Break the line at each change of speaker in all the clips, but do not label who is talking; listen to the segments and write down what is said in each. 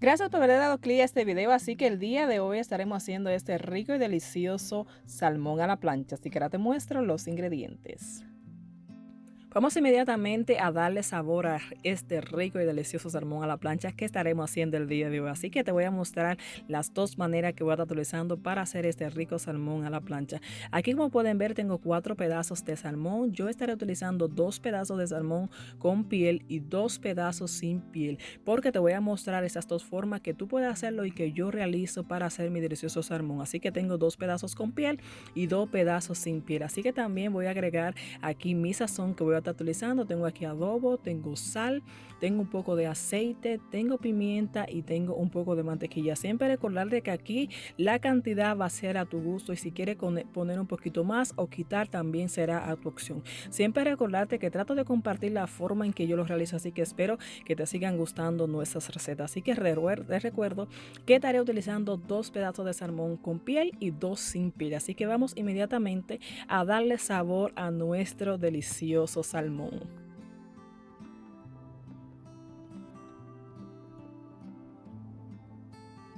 Gracias por haber dado clic a este video, así que el día de hoy estaremos haciendo este rico y delicioso salmón a la plancha, así que ahora te muestro los ingredientes. Vamos inmediatamente a darle sabor a este rico y delicioso salmón a la plancha que estaremos haciendo el día de hoy. Así que te voy a mostrar las dos maneras que voy a estar utilizando para hacer este rico salmón a la plancha. Aquí, como pueden ver, tengo 4 pedazos de salmón. Yo estaré utilizando 2 pedazos de salmón con piel y 2 pedazos sin piel, porque te voy a mostrar esas dos formas que tú puedes hacerlo y que yo realizo para hacer mi delicioso salmón. Así que tengo 2 pedazos con piel y 2 pedazos sin piel. Así que también voy a agregar aquí mi sazón que voy a estar utilizando. Tengo aquí adobo, tengo sal, tengo un poco de aceite, tengo pimienta y tengo un poco de mantequilla. Siempre recordarte que aquí la cantidad va a ser a tu gusto y si quieres poner un poquito más o quitar también será a tu opción. Siempre recordarte que trato de compartir la forma en que yo lo realizo, así que espero que te sigan gustando nuestras recetas. Así que recuerdo que estaré utilizando 2 pedazos de salmón con piel y 2 sin piel. Así que vamos inmediatamente a darle sabor a nuestro delicioso salmón.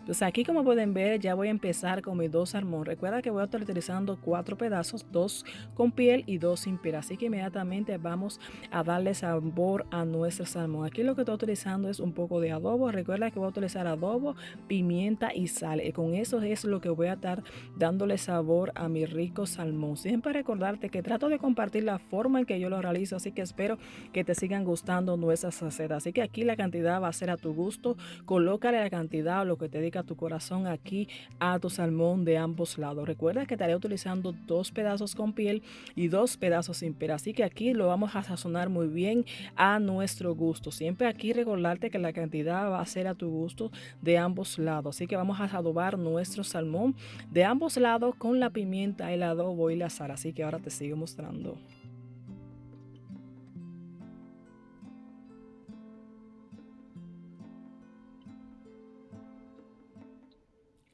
Pues aquí, como pueden ver, ya voy a empezar con mis 2 salmón. Recuerda que voy a estar utilizando 4 pedazos, 2 con piel y 2 sin piel. Así que inmediatamente vamos a darle sabor a nuestro salmón. Aquí lo que estoy utilizando es un poco de adobo. Recuerda que voy a utilizar adobo, pimienta y sal. Y con eso es lo que voy a estar dándole sabor a mi rico salmón. Siempre recordarte que trato de compartir la forma en que yo lo realizo. Así que espero que te sigan gustando nuestras recetas. Así que aquí la cantidad va a ser a tu gusto. Colócale la cantidad o lo que te diga tu corazón aquí a tu salmón de ambos lados. Recuerda que estaré utilizando 2 pedazos con piel y 2 pedazos sin piel, así que aquí lo vamos a sazonar muy bien a nuestro gusto. Siempre aquí recordarte que la cantidad va a ser a tu gusto de ambos lados, así que vamos a adobar nuestro salmón de ambos lados con la pimienta, el adobo y la sal. Así que ahora te sigo mostrando.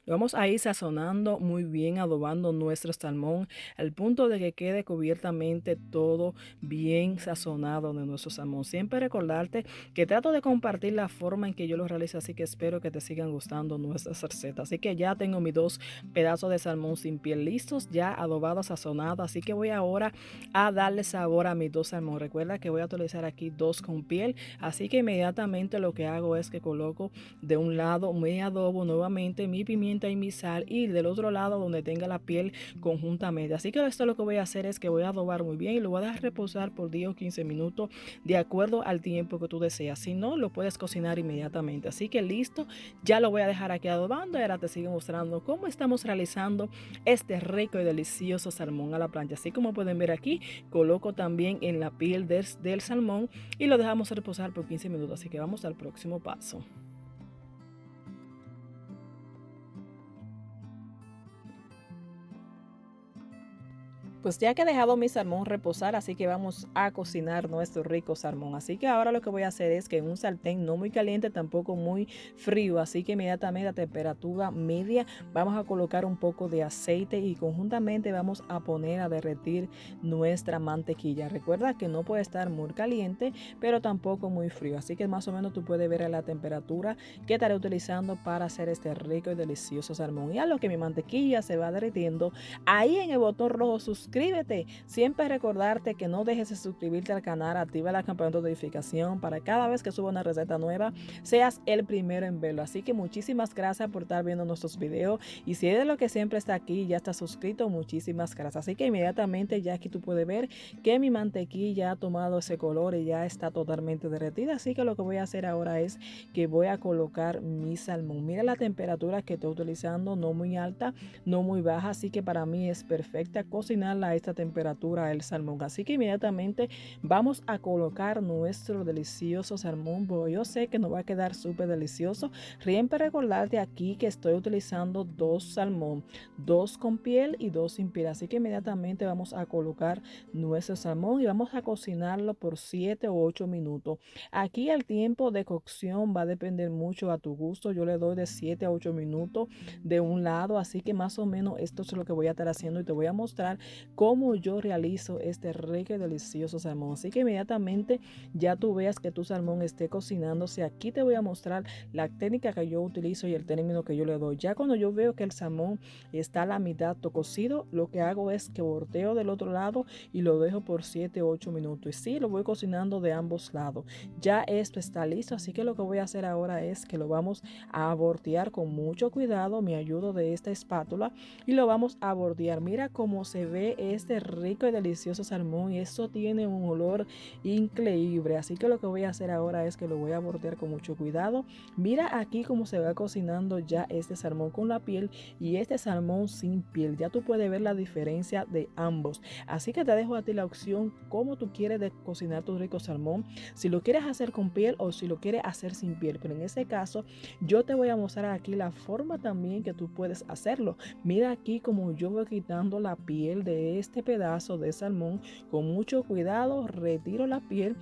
Lo vamos a ir sazonando muy bien, adobando nuestro salmón al punto de que quede cubiertamente todo bien sazonado de nuestro salmón. Siempre recordarte que trato de compartir la forma en que yo lo realizo, así que espero que te sigan gustando nuestras recetas. Así que ya tengo mis 2 pedazos de salmón sin piel listos, ya adobados, sazonados. Así que voy ahora a darle sabor a mis 2 salmón. Recuerda que voy a utilizar aquí 2 con piel, así que inmediatamente lo que hago es que coloco de un lado mi adobo, nuevamente mi pimienta y mi sal, y del otro lado donde tenga la piel conjuntamente. Así que esto lo que voy a hacer es que voy a adobar muy bien y lo voy a dejar reposar por 10 o 15 minutos de acuerdo al tiempo que tú deseas. Si no, lo puedes cocinar inmediatamente. Así que listo, ya lo voy a dejar aquí adobando y ahora te sigo mostrando cómo estamos realizando este rico y delicioso salmón a la plancha. Así como pueden ver aquí, coloco también en la piel del salmón y lo dejamos reposar por 15 minutos. Así que vamos al próximo paso. Pues ya que he dejado mi salmón reposar, así que vamos a cocinar nuestro rico salmón. Así que ahora lo que voy a hacer es que en un sartén no muy caliente, tampoco muy frío, así que inmediatamente a temperatura media vamos a colocar un poco de aceite y conjuntamente vamos a poner a derretir nuestra mantequilla. Recuerda que no puede estar muy caliente, pero tampoco muy frío, así que más o menos tú puedes ver la temperatura que estaré utilizando para hacer este rico y delicioso salmón. Y a lo que mi mantequilla se va derritiendo, ahí en el botón rojo suscríbete. Siempre recordarte que no dejes de suscribirte al canal, activa la campanita de notificación para cada vez que suba una receta nueva seas el primero en verlo. Así que muchísimas gracias por estar viendo nuestros videos y si eres lo que siempre está aquí y ya está suscrito, muchísimas gracias. Así que inmediatamente ya aquí tú puedes ver que mi mantequilla ha tomado ese color y ya está totalmente derretida. Así que lo que voy a hacer ahora es que voy a colocar mi salmón. Mira la temperatura que estoy utilizando, no muy alta, no muy baja, así que para mí es perfecta cocinarla a esta temperatura el salmón. Así que inmediatamente vamos a colocar nuestro delicioso salmón, porque yo sé que nos va a quedar súper delicioso. Siempre recordarte aquí que estoy utilizando 2 salmón, 2 con piel y 2 sin piel. Así que inmediatamente vamos a colocar nuestro salmón y vamos a cocinarlo por 7 o 8 minutos. Aquí el tiempo de cocción va a depender mucho a tu gusto. Yo le doy de 7 a 8 minutos de un lado, así que más o menos esto es lo que voy a estar haciendo y te voy a mostrar cómo yo realizo este rico y delicioso salmón. Así que inmediatamente ya tú veas que tu salmón esté cocinándose, aquí te voy a mostrar la técnica que yo utilizo y el término que yo le doy. Ya cuando yo veo que el salmón está a la mitad cocido, lo que hago es que volteo del otro lado y lo dejo por 7 o 8 minutos. Y sí, lo voy cocinando de ambos lados. Ya esto está listo, así que lo que voy a hacer ahora es que lo vamos a voltear con mucho cuidado. Me ayudo de esta espátula y lo vamos a bordear. Mira cómo se ve este rico y delicioso salmón y eso tiene un olor increíble. Así que lo que voy a hacer ahora es que lo voy a bordear con mucho cuidado. Mira aquí cómo se va cocinando ya este salmón con la piel y este salmón sin piel. Ya tú puedes ver la diferencia de ambos. Así que te dejo a ti la opción cómo tú quieres de cocinar tu rico salmón. Si lo quieres hacer con piel o si lo quieres hacer sin piel. Pero en este caso yo te voy a mostrar aquí la forma también que tú puedes hacerlo. Mira aquí como yo voy quitando la piel de este pedazo de salmón con mucho cuidado. Retiro la piel.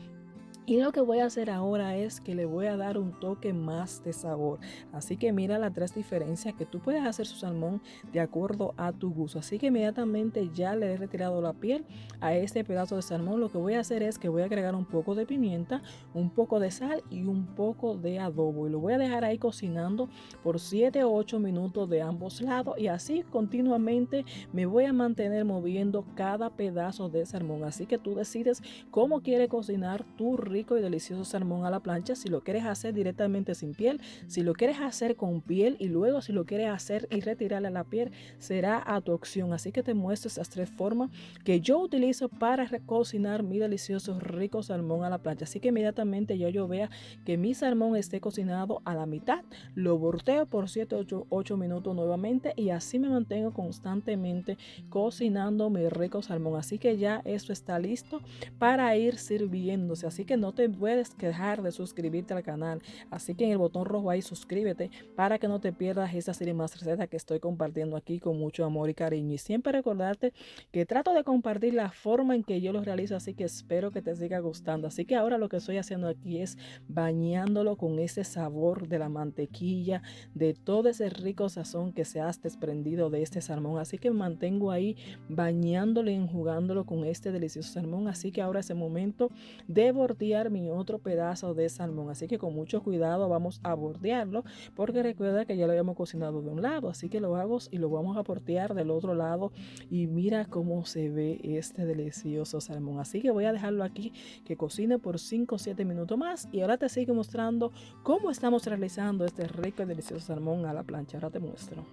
Y lo que voy a hacer ahora es que le voy a dar un toque más de sabor. Así que mira las tres diferencias que tú puedes hacer su salmón de acuerdo a tu gusto. Así que inmediatamente ya le he retirado la piel a este pedazo de salmón. Lo que voy a hacer es que voy a agregar un poco de pimienta, un poco de sal y un poco de adobo. Y lo voy a dejar ahí cocinando por 7 o 8 minutos de ambos lados. Y así continuamente me voy a mantener moviendo cada pedazo de salmón. Así que tú decides cómo quieres cocinar tu rico y delicioso salmón a la plancha, si lo quieres hacer directamente sin piel, si lo quieres hacer con piel y luego si lo quieres hacer y retirarle la piel, será a tu opción. Así que te muestro estas tres formas que yo utilizo para cocinar mi delicioso rico salmón a la plancha. Así que inmediatamente yo vea que mi salmón esté cocinado a la mitad, lo volteo por 7 o 8 minutos nuevamente y así me mantengo constantemente cocinando mi rico salmón. Así que ya esto está listo para ir sirviéndose. Así que no te puedes dejar de suscribirte al canal. Así que en el botón rojo ahí suscríbete para que no te pierdas esta serie más recetas que estoy compartiendo aquí con mucho amor y cariño. Y siempre recordarte que trato de compartir la forma en que yo lo realizo, así que espero que te siga gustando. Así que ahora lo que estoy haciendo aquí es bañándolo con ese sabor de la mantequilla, de todo ese rico sazón que se ha desprendido de este salmón. Así que me mantengo ahí bañándolo y enjugándolo con este delicioso salmón. Así que ahora es el momento de bordear mi otro pedazo de salmón. Así que con mucho cuidado vamos a bordearlo porque recuerda que ya lo habíamos cocinado de un lado. Así que lo hago y lo vamos a bordear del otro lado y mira cómo se ve este delicioso salmón. Así que voy a dejarlo aquí que cocine por 5 o 7 minutos más y ahora te sigo mostrando cómo estamos realizando este rico y delicioso salmón a la plancha. Ahora te muestro.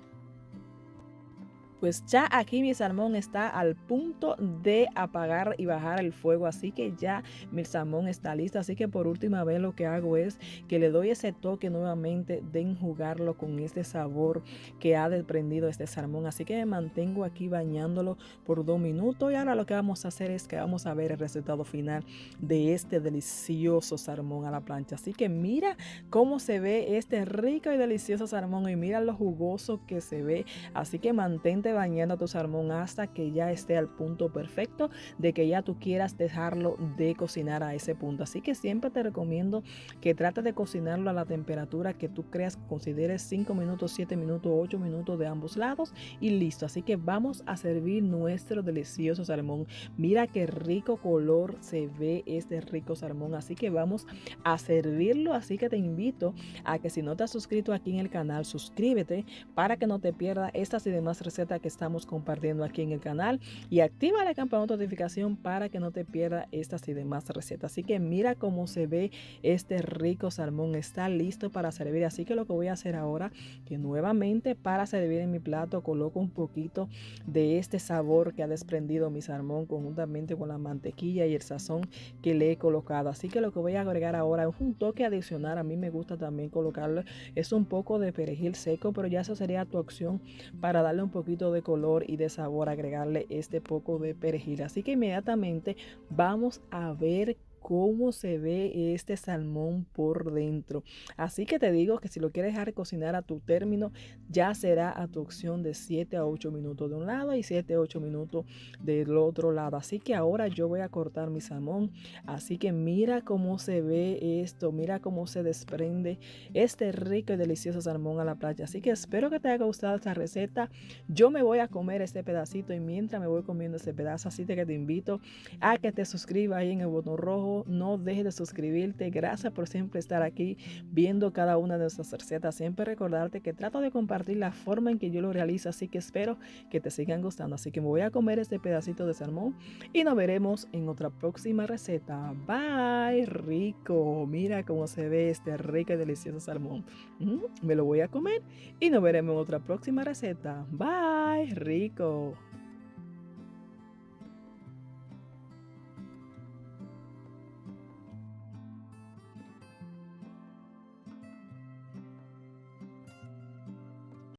Pues ya aquí mi salmón está al punto de apagar y bajar el fuego, así que ya mi salmón está listo. Así que por última vez lo que hago es que le doy ese toque nuevamente de enjugarlo con este sabor que ha desprendido este salmón. Así que me mantengo aquí bañándolo por 2 minutos y ahora lo que vamos a hacer es que vamos a ver el resultado final de este delicioso salmón a la plancha. Así que mira cómo se ve este rico y delicioso salmón y mira lo jugoso que se ve. Así que mantente bañando tu salmón hasta que ya esté al punto perfecto de que ya tú quieras dejarlo de cocinar a ese punto. Así que siempre te recomiendo que trates de cocinarlo a la temperatura que tú creas, consideres 5 minutos, 7 minutos, 8 minutos de ambos lados y listo. Así que vamos a servir nuestro delicioso salmón. Mira qué rico color se ve este rico salmón. Así que vamos a servirlo. Así que te invito a que si no te has suscrito aquí en el canal, suscríbete para que no te pierdas estas y demás recetas que estamos compartiendo aquí en el canal y activa la campana de notificación para que no te pierdas estas y demás recetas. Así que mira cómo se ve este rico salmón, está listo para servir. Así que lo que voy a hacer ahora, que nuevamente para servir en mi plato coloco un poquito de este sabor que ha desprendido mi salmón conjuntamente con la mantequilla y el sazón que le he colocado. Así que lo que voy a agregar ahora es un toque adicional. A mí me gusta también colocarle es un poco de perejil seco, pero ya eso sería tu opción para darle un poquito de color y de sabor, agregarle este poco de perejil. Así que inmediatamente vamos a ver cómo se ve este salmón por dentro. Así que te digo que si lo quieres dejar cocinar a tu término, ya será a tu opción de 7 a 8 minutos de un lado y 7 a 8 minutos del otro lado. Así que ahora yo voy a cortar mi salmón. Así que mira cómo se ve esto, mira cómo se desprende este rico y delicioso salmón a la plancha. Así que espero que te haya gustado esta receta. Yo me voy a comer este pedacito y mientras me voy comiendo este pedazo, así que te invito a que te suscribas ahí en el botón rojo. No dejes de suscribirte. Gracias por siempre estar aquí viendo cada una de nuestras recetas. Siempre recordarte que trato de compartir la forma en que yo lo realizo, así que espero que te sigan gustando. Así que me voy a comer este pedacito de salmón y nos veremos en otra próxima receta. Bye, rico. Mira cómo se ve este rico y delicioso salmón. Me lo voy a comer y nos veremos en otra próxima receta. Bye, rico.